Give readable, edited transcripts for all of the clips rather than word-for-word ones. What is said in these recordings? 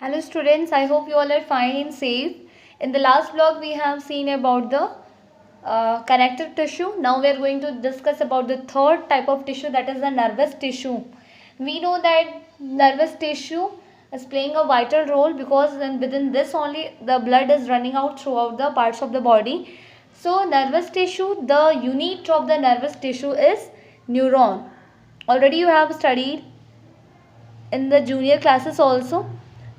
Hello students, I hope you all are fine and safe. In the last vlog we have seen about the connective tissue. Now we are going to discuss about the third type of tissue, that is the nervous tissue. We know that nervous tissue is playing a vital role because within this only the blood is running out throughout the parts of the body. So nervous tissue, the unit of the nervous tissue is neuron. Already you have studied in the junior classes also.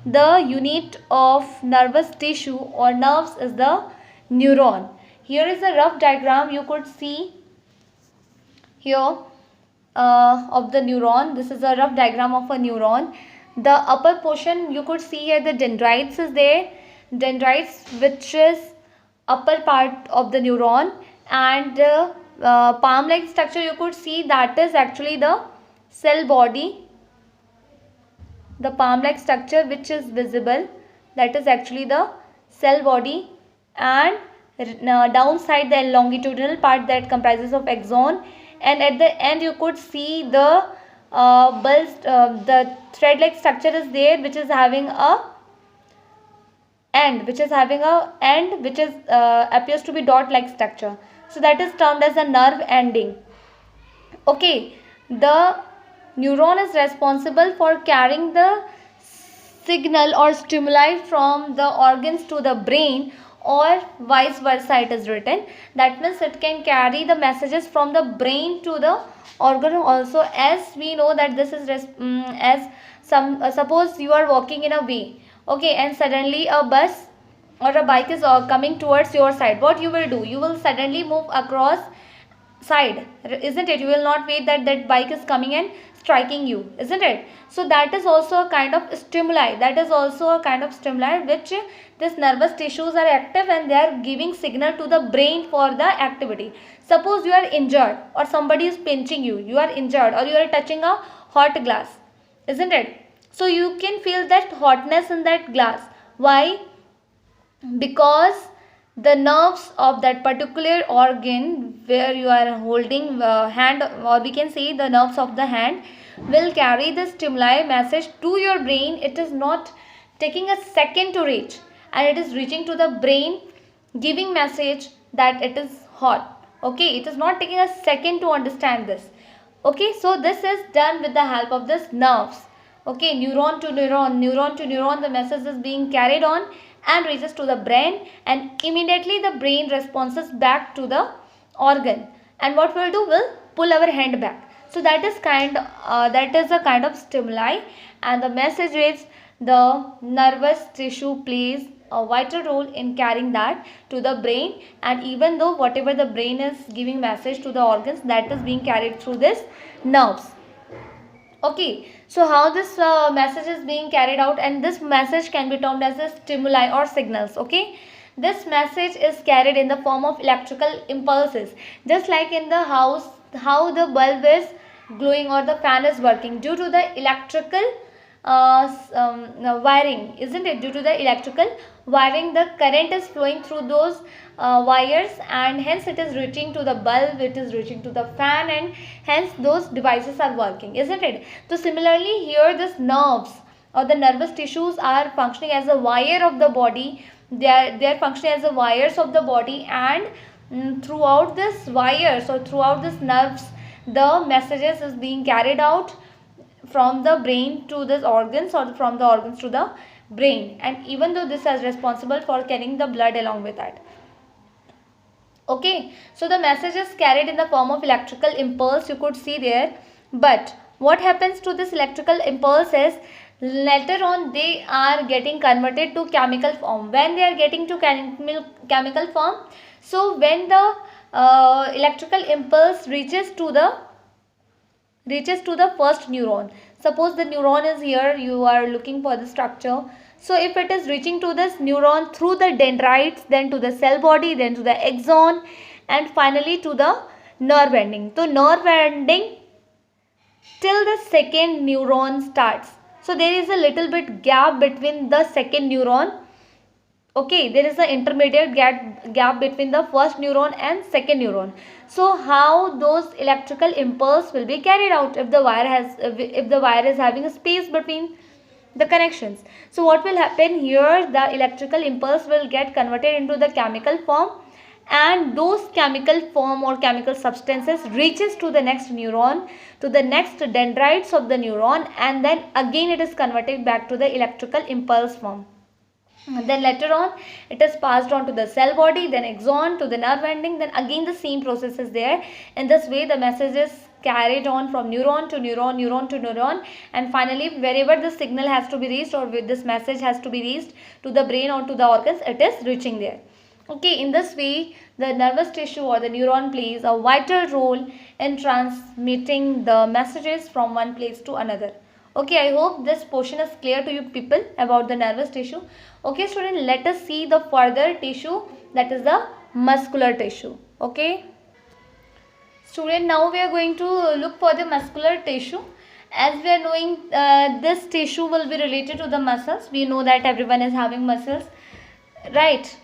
The unit of nervous tissue or nerves is the neuron. Here is a rough diagram you could see here of the neuron. This is a rough diagram of a neuron. The upper portion you could see here, the dendrites is there. Dendrites, which is upper part of the neuron, and palm like structure you could see, that is actually the cell body. The palm like structure which is visible, that is actually the cell body, and downside the longitudinal part that comprises of axon, and at the end you could see the the thread like structure is there, which is having a end, which is appears to be dot like structure. So that is termed as a nerve ending. Okay, the neuron is responsible for carrying the signal or stimuli from the organs to the brain, or vice versa it is written. That means it can carry the messages from the brain to the organ also. As we know that this is as suppose you are walking in a way, okay, and suddenly a bus or a bike is coming towards your side. What you will do? You will suddenly move across side, isn't it? You will not wait that that bike is coming and striking you, isn't it? So that is also a kind of stimuli, which this nervous tissues are active and they are giving signal to the brain for the activity. Suppose you are injured or somebody is pinching you, you are injured, or you are touching a hot glass, isn't it? So you can feel that hotness in that glass. Why? Because the nerves of that particular organ where you are holding hand, or we can say the nerves of the hand, will carry the stimuli message to your brain. It is not taking a second to reach, and it is reaching to the brain, giving message that it is hot. Okay, it is not taking a second to understand this. Okay, so this is done with the help of this nerves. Okay, neuron to neuron, the message is being carried on and reaches to the brain, and immediately the brain responses back to the organ, and what we'll do, will pull our hand back. So that is a kind of stimuli, and the message is the nervous tissue plays a vital role in carrying that to the brain, and even though whatever the brain is giving message to the organs, that is being carried through this nerves. Okay, so how this message is being carried out, and this message can be termed as a stimuli or signals. Okay, this message is carried in the form of electrical impulses, just like in the house how the bulb is glowing or the fan is working due to the electrical wiring, isn't it? Due to the electrical wiring, the current is flowing through those wires, and hence it is reaching to the bulb, it is reaching to the fan, and hence those devices are working, isn't it? So similarly here, this nerves or the nervous tissues are functioning as a wire of the body. They are functioning as the wires of the body, and throughout this wires or throughout this nerves, the messages is being carried out from the brain to the organs, or from the organs to the brain, and even though this is responsible for carrying the blood along with that. Okay, so the message is carried in the form of electrical impulse, you could see there. But what happens to this electrical impulse is, later on they are getting converted to chemical form. When they are getting to chemical form, so when the electrical impulse reaches to the first neuron. Suppose the neuron is here, you are looking for the structure. So if it is reaching to this neuron through the dendrites, then to the cell body, then to the axon, and finally to the nerve ending. So nerve ending till the second neuron starts. So there is a little bit gap between the second neuron. Okay, there is an intermediate gap between the first neuron and second neuron. So how those electrical impulse will be carried out if the wire is having a space between? the connections. So what will happen here, the electrical impulse will get converted into the chemical form, and those chemical form or chemical substances reaches to the next neuron, to the next dendrites of the neuron, and then again it is converted back to the electrical impulse form. Then later on it is passed on to the cell body, then axon to the nerve ending, then again the same process is there. In this way the message is carried on from neuron to neuron, neuron to neuron, and finally wherever the signal has to be reached, or with this message has to be reached to the brain or to the organs, it is reaching there. Okay, in this way the nervous tissue or the neuron plays a vital role in transmitting the messages from one place to another. Okay, I hope this portion is clear to you people about the nervous tissue. Okay student, let us see the further tissue, that is the muscular tissue. Okay student, now we are going to look for the muscular tissue. As we are knowing, this tissue will be related to the muscles. We know that everyone is having muscles, right,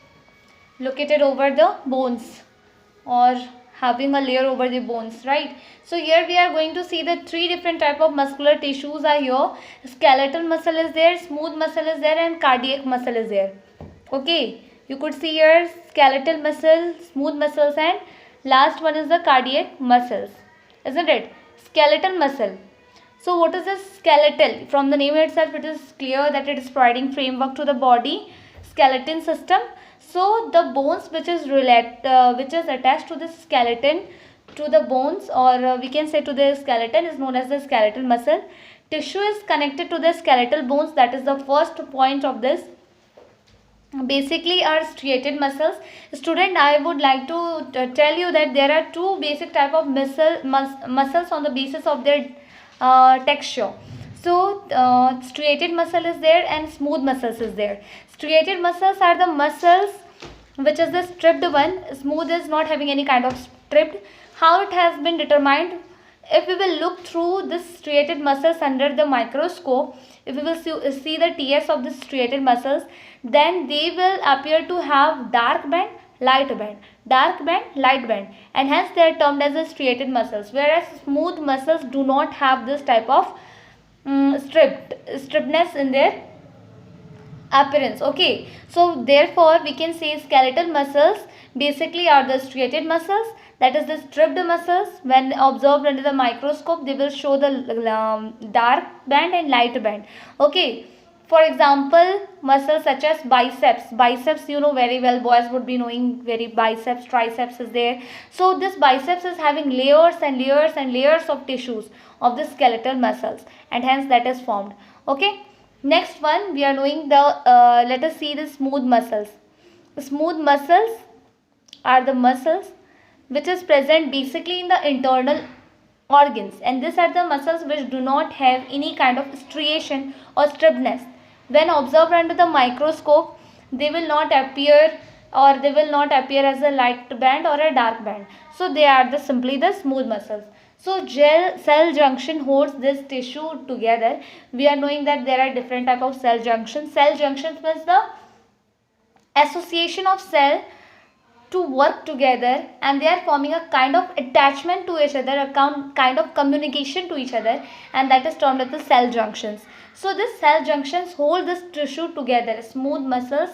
located over the bones, or having a layer over the bones, right. So here we are going to see the three different type of muscular tissues are here. Skeletal muscle is there, smooth muscle is there, and cardiac muscle is there. Okay, you could see here skeletal muscle, smooth muscles, and last one is the cardiac muscles, isn't it? Skeletal muscle. So what is this skeletal? From the name itself it is clear that it is providing framework to the body, skeleton system. So the bones which is attached to the skeleton, to the bones, or we can say to the skeleton, is known as the skeletal muscle. Tissue is connected to the skeletal bones, that is the first point of this. Basically are striated muscles. Student, I would like to tell you that there are two basic type of muscles on the basis of their texture. So striated muscle is there and smooth muscles is there. Striated muscles are the muscles which is the stripped one. Smooth is not having any kind of stripped. How it has been determined? If we will look through this striated muscles under the microscope, if we will see the TS of the striated muscles, then they will appear to have dark band, light band, dark band, light band, and hence they are termed as the striated muscles, whereas smooth muscles do not have this type of strippedness in their appearance. Okay, so therefore we can say skeletal muscles basically are the striated muscles, that is the stripped muscles. When observed under the microscope, they will show the dark band and light band. Okay, for example, muscles such as biceps you know very well, boys would be knowing very biceps, triceps is there. So this biceps is having layers and layers and layers of tissues of the skeletal muscles, and hence that is formed. Okay, next one we are knowing the let us see the smooth muscles. The smooth muscles are the muscles which is present basically in the internal organs, and these are the muscles which do not have any kind of striation or strippedness. When observed under the microscope, they will not appear as a light band or a dark band. So they are simply the smooth muscles. So cell junction holds this tissue together. We are knowing that there are different type of cell junctions. Cell junctions means the association of cell to work together, and they are forming a kind of attachment to each other, a kind of communication to each other, and that is termed as the cell junctions. So this cell junctions hold this tissue together. Smooth muscles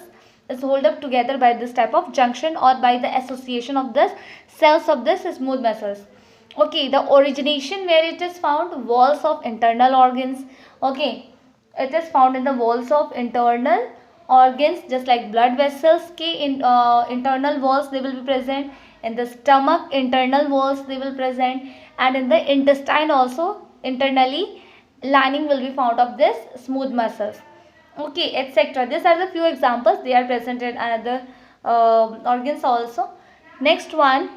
is held up together by this type of junction or by the association of the cells of this smooth muscles. Okay, the origination where it is found, walls of internal organs. Okay, it is found in the walls of internal organs, just like blood vessels internal walls they will be present, in the stomach internal walls they will present, and in the intestine also internally lining will be found of this smooth muscles. Okay, etc. These are the few examples. They are present in another organs also. Next one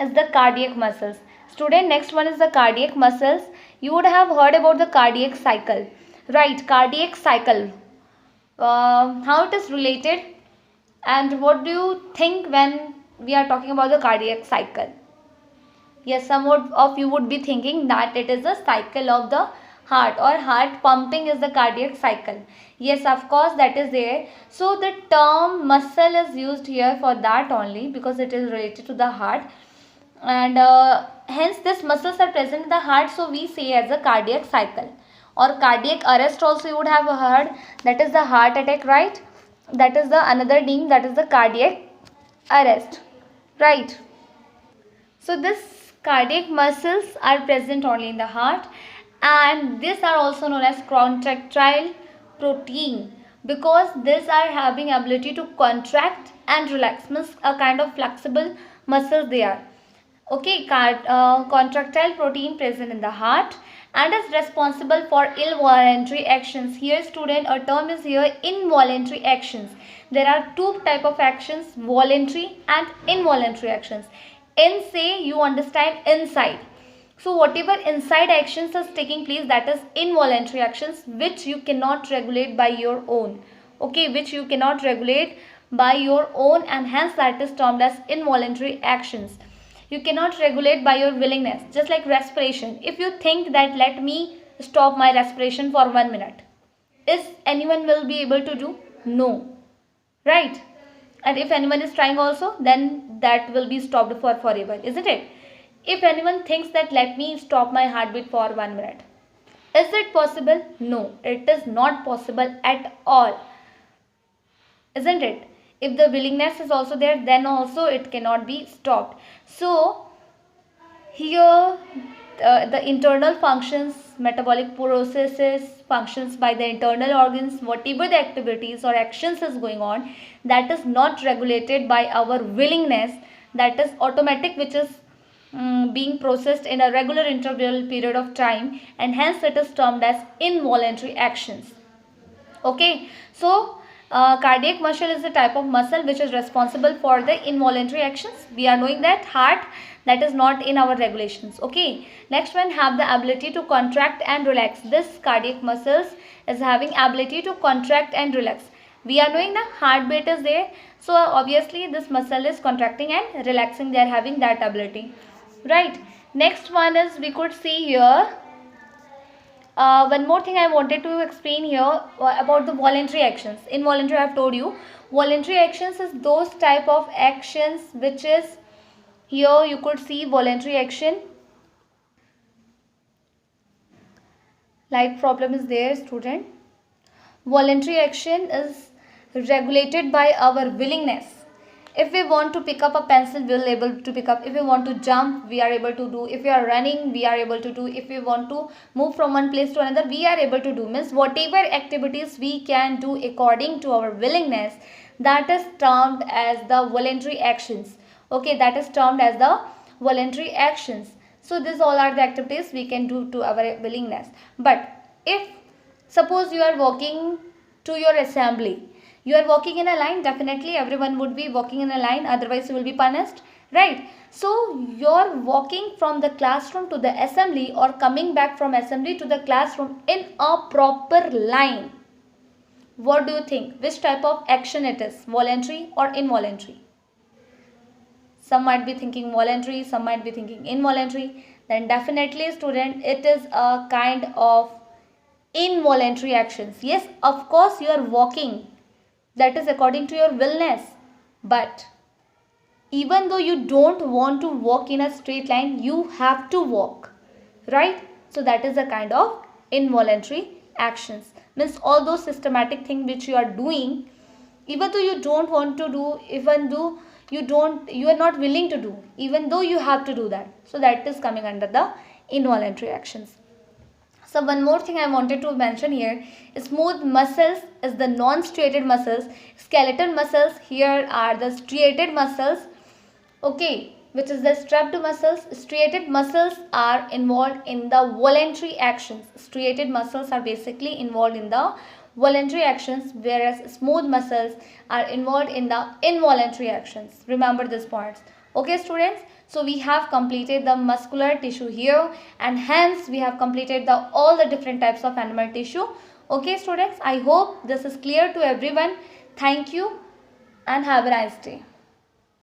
is the cardiac muscles. Student, next one is the cardiac muscles. You would have heard about the cardiac cycle, right? Cardiac cycle, how it is related, and what do you think when we are talking about the cardiac cycle? Yes, some of you would be thinking that it is a cycle of the heart, or heart pumping is the cardiac cycle. Yes, of course that is there. So the term muscle is used here for that only, because it is related to the heart, and hence these muscles are present in the heart, so we say as a cardiac cycle. or cardiac arrest also you would have heard, that is the heart attack, right? That is the another name, that is the cardiac arrest, right? So this cardiac muscles are present only in the heart, and these are also known as contractile protein, because these are having ability to contract and relax, means a kind of flexible muscles they are. Okay, contractile protein present in the heart and is responsible for involuntary actions. Here student, a term is here involuntary actions. There are two type of actions, voluntary and involuntary actions. In say you understand inside. So whatever inside actions is taking place, that is involuntary actions which you cannot regulate by your own. Okay, which you cannot regulate by your own, and hence that is termed as involuntary actions. You cannot regulate by your willingness. Just like respiration, if you think that let me stop my respiration for 1 minute, is anyone will be able to do? No, right? And if anyone is trying also, then that will be stopped for forever, isn't it? If anyone thinks that let me stop my heartbeat for 1 minute, is it possible? No, it is not possible at all, isn't it? If the willingness is also there, then also it cannot be stopped. So here the internal functions, metabolic processes, functions by the internal organs, whatever the activities or actions is going on, that is not regulated by our willingness, that is automatic, which is being processed in a regular interval period of time, and hence it is termed as involuntary actions. Okay, so cardiac muscle is the type of muscle which is responsible for the involuntary actions. We are knowing that heart, that is not in our regulations. Okay, next one, have the ability to contract and relax. This cardiac muscles is having ability to contract and relax. We are knowing the heartbeat is there, so obviously this muscle is contracting and relaxing, they are having that ability, right? Next one is, we could see here one more thing I wanted to explain here about the voluntary actions. Involuntary, I have told you. Voluntary actions is those type of actions which is, here you could see voluntary action. Light problem is there, student. Voluntary action is regulated by our willingness. If we want to pick up a pencil, we will able to pick up. If we want to jump, we are able to do. If we are running, we are able to do. If we want to move from one place to another, we are able to do. Means whatever activities we can do according to our willingness, that is termed as the voluntary actions. Okay, that is termed as the voluntary actions. So these all are the activities we can do to our willingness. But if suppose you are walking to your assembly, you are walking in a line, definitely everyone would be walking in a line, otherwise you will be punished, right? So you're walking from the classroom to the assembly, or coming back from assembly to the classroom in a proper line. What do you think? Which type of action it is? Voluntary or involuntary? Some might be thinking voluntary, some might be thinking involuntary. Then definitely student, it is a kind of involuntary actions. Yes, of course you are walking, that is according to your willingness, but even though you don't want to walk in a straight line, you have to walk, right? So that is a kind of involuntary actions. Means all those systematic things which you are doing, even though you don't want to do, even though you are not willing to do, even though you have to do that, so that is coming under the involuntary actions. So one more thing I wanted to mention here, smooth muscles is the non-striated muscles. Skeletal muscles here are the striated muscles, okay, which is the strapped muscles. Striated muscles are involved in the voluntary actions. Striated muscles are basically involved in the voluntary actions, whereas smooth muscles are involved in the involuntary actions. Remember these points. Okay students, so we have completed the muscular tissue here, and hence we have completed all the different types of animal tissue. Okay students, I hope this is clear to everyone. Thank you and have a nice day.